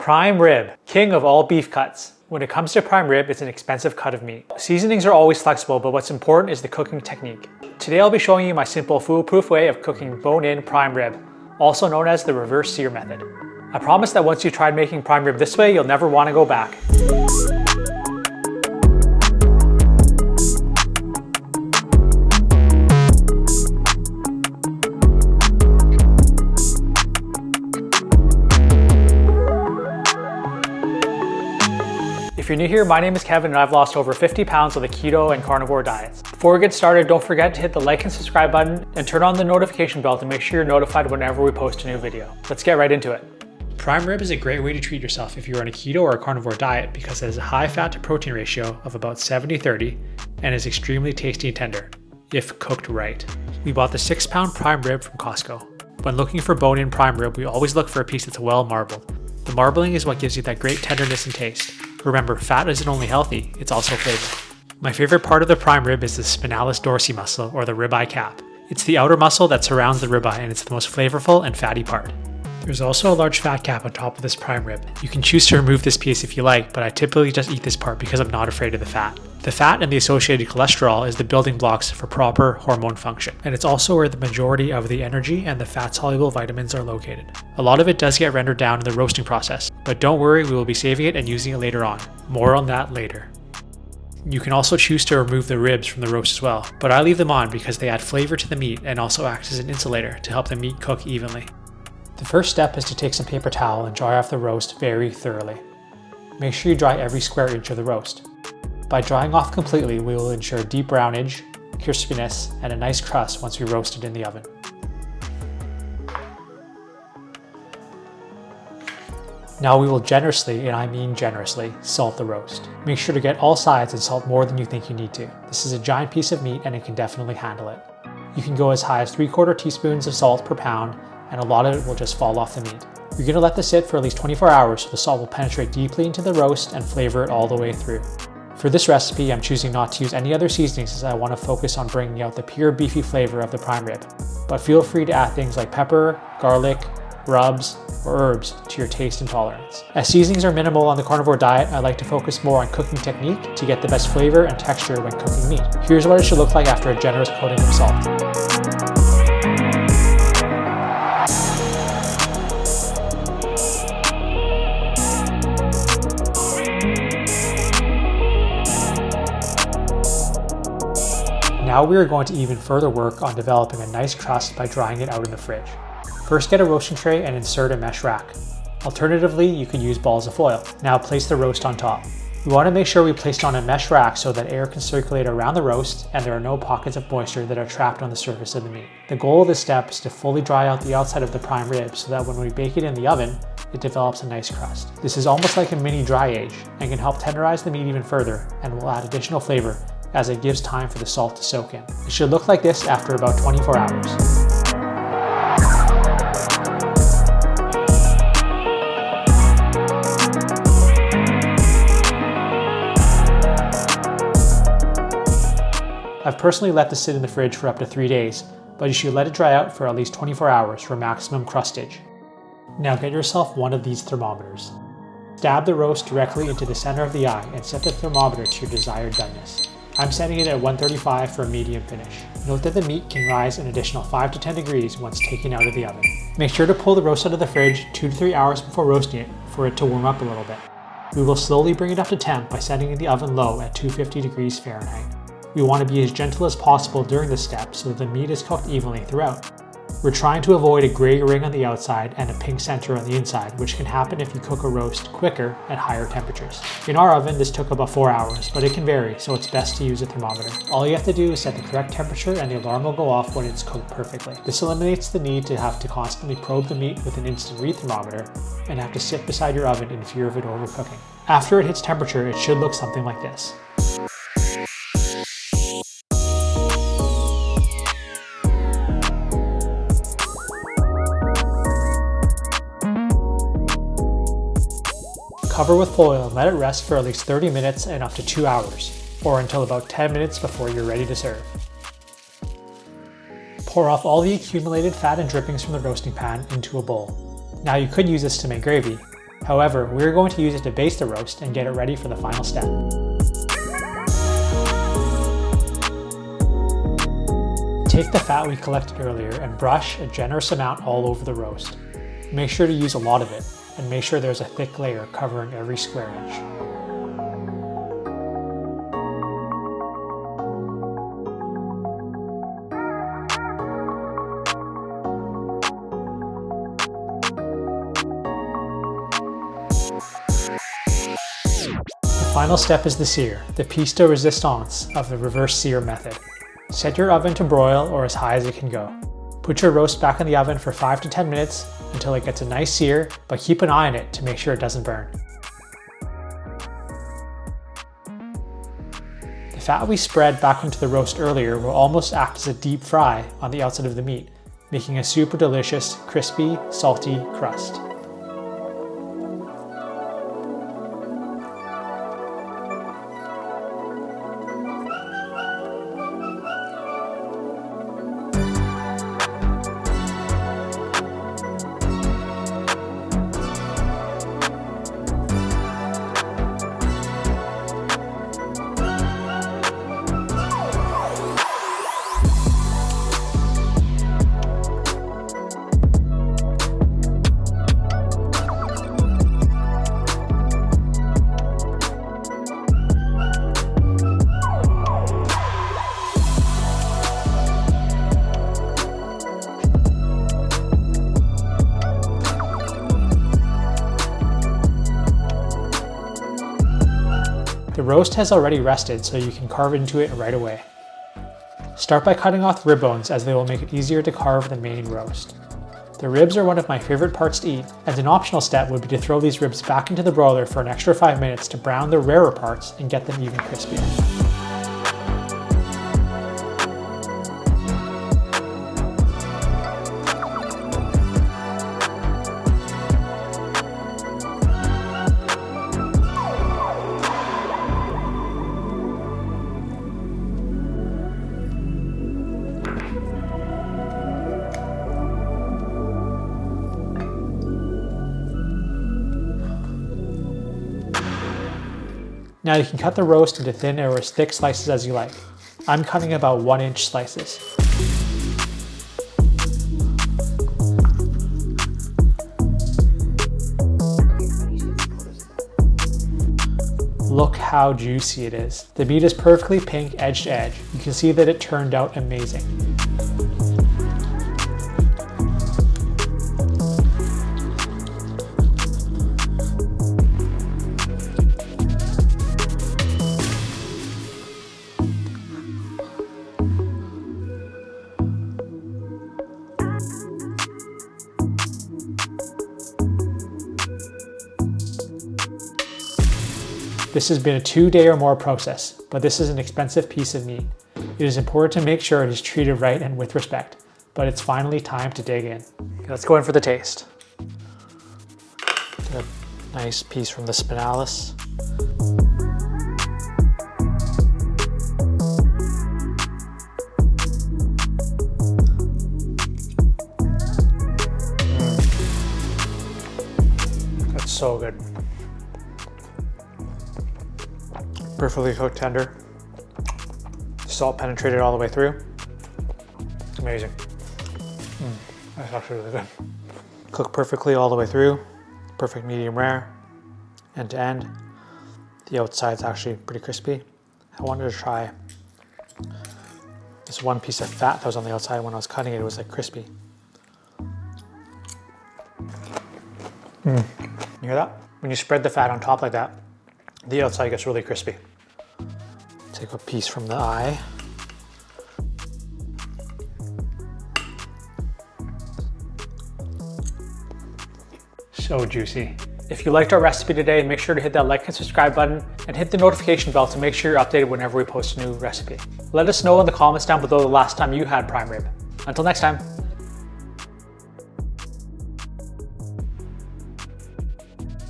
Prime rib, king of all beef cuts. When it comes to prime rib, it's an expensive cut of meat. Seasonings are always flexible, but what's important is the cooking technique. Today I'll be showing you my simple foolproof way of cooking bone-in prime rib, also known as the reverse sear method. I promise that once you've tried making prime rib this way, you'll never want to go back. If you're new here, my name is Kevin and I've lost over 50 pounds with the keto and carnivore diets. Before we get started, don't forget to hit the like and subscribe button and turn on the notification bell to make sure you're notified whenever we post a new video. Let's get right into it. Prime rib is a great way to treat yourself if you're on a keto or a carnivore diet because it has a high fat to protein ratio of about 70-30 and is extremely tasty and tender, if cooked right. We bought the 6-pound prime rib from Costco. When looking for bone-in prime rib, we always look for a piece that's well marbled. The marbling is what gives you that great tenderness and taste. Remember, fat isn't only healthy, it's also flavor. My favorite part of the prime rib is the spinalis dorsi muscle, or the ribeye cap. It's the outer muscle that surrounds the ribeye and it's the most flavorful and fatty part. There's also a large fat cap on top of this prime rib. You can choose to remove this piece if you like, but I typically just eat this part because I'm not afraid of the fat. The fat and the associated cholesterol is the building blocks for proper hormone function, and it's also where the majority of the energy and the fat-soluble vitamins are located. A lot of it does get rendered down in the roasting process, but don't worry, we will be saving it and using it later on. More on that later. You can also choose to remove the ribs from the roast as well, but I leave them on because they add flavor to the meat and also act as an insulator to help the meat cook evenly. The first step is to take some paper towel and dry off the roast very thoroughly. Make sure you dry every square inch of the roast. By drying off completely, we will ensure deep brownage, crispiness, and a nice crust once we roast it in the oven. Now we will generously, and I mean generously, salt the roast. Make sure to get all sides and salt more than you think you need to. This is a giant piece of meat and it can definitely handle it. You can go as high as 3/4 teaspoons of salt per pound, and a lot of it will just fall off the meat. You're going to let this sit for at least 24 hours so the salt will penetrate deeply into the roast and flavor it all the way through. For this recipe, I'm choosing not to use any other seasonings as I want to focus on bringing out the pure beefy flavor of the prime rib. But feel free to add things like pepper, garlic, rubs, or herbs to your taste and tolerance. As seasonings are minimal on the carnivore diet, I like to focus more on cooking technique to get the best flavor and texture when cooking meat. Here's what it should look like after a generous coating of salt. Now we are going to even further work on developing a nice crust by drying it out in the fridge. First, get a roasting tray and insert a mesh rack. Alternatively, you could use balls of foil. Now place the roast on top. We want to make sure we place it on a mesh rack so that air can circulate around the roast and there are no pockets of moisture that are trapped on the surface of the meat. The goal of this step is to fully dry out the outside of the prime rib so that when we bake it in the oven, it develops a nice crust. This is almost like a mini dry age and can help tenderize the meat even further and will add additional flavor as it gives time for the salt to soak in. It should look like this after about 24 hours. I've personally let this sit in the fridge for up to 3 days, but you should let it dry out for at least 24 hours for maximum crustage. Now get yourself one of these thermometers. Stab the roast directly into the center of the eye and set the thermometer to your desired doneness. I'm setting it at 135 for a medium finish. Note that the meat can rise an additional 5 to 10 degrees once taken out of the oven. Make sure to pull the roast out of the fridge 2 to 3 hours before roasting it for it to warm up a little bit. We will slowly bring it up to temp by setting the oven low at 250 degrees Fahrenheit. We want to be as gentle as possible during this step so that the meat is cooked evenly throughout. We're trying to avoid a gray ring on the outside and a pink center on the inside, which can happen if you cook a roast quicker at higher temperatures. In our oven, this took about 4 hours, but it can vary, so it's best to use a thermometer. All you have to do is set the correct temperature and the alarm will go off when it's cooked perfectly. This eliminates the need to have to constantly probe the meat with an instant read thermometer and have to sit beside your oven in fear of it overcooking. After it hits temperature, it should look something like this. Cover with foil and let it rest for at least 30 minutes and up to 2 hours, or until about 10 minutes before you're ready to serve. Pour off all the accumulated fat and drippings from the roasting pan into a bowl. Now you could use this to make gravy, However, we're going to use it to baste the roast and get it ready for the final step. Take the fat we collected earlier and brush a generous amount all over the roast. Make sure to use a lot of it, and make sure there's a thick layer covering every square inch. The final step is the sear, the piece de resistance of the reverse sear method. Set your oven to broil or as high as it can go. Put your roast back in the oven for 5 to 10 minutes until it gets a nice sear, but keep an eye on it to make sure it doesn't burn. The fat we spread back into the roast earlier will almost act as a deep fry on the outside of the meat, making a super delicious, crispy, salty crust. The roast has already rested, so you can carve into it right away. Start by cutting off rib bones, as they will make it easier to carve the main roast. The ribs are one of my favorite parts to eat, and an optional step would be to throw these ribs back into the broiler for an extra 5 minutes to brown the rarer parts and get them even crispier. Now you can cut the roast into thin or as thick slices as you like. I'm cutting about 1-inch slices. Look how juicy it is. The meat is perfectly pink edge to edge. You can see that it turned out amazing. This has been a 2-day or more process, but this is an expensive piece of meat. It is important to make sure it is treated right and with respect, but it's finally time to dig in. Okay, let's go in for the taste. Get a nice piece from the spinalis. That's so good. Perfectly cooked tender. Salt penetrated all the way through. It's amazing. That's actually really good. Cooked perfectly all the way through. Perfect medium rare, end to end. The outside's actually pretty crispy. I wanted to try this one piece of fat that was on the outside. When I was cutting it, it was like crispy. You hear that? When you spread the fat on top like that, the outside gets really crispy. Take a piece from the eye. So juicy. If you liked our recipe today, make sure to hit that like and subscribe button and hit the notification bell to make sure you're updated whenever we post a new recipe. Let us know in the comments down below the last time you had prime rib. Until next time.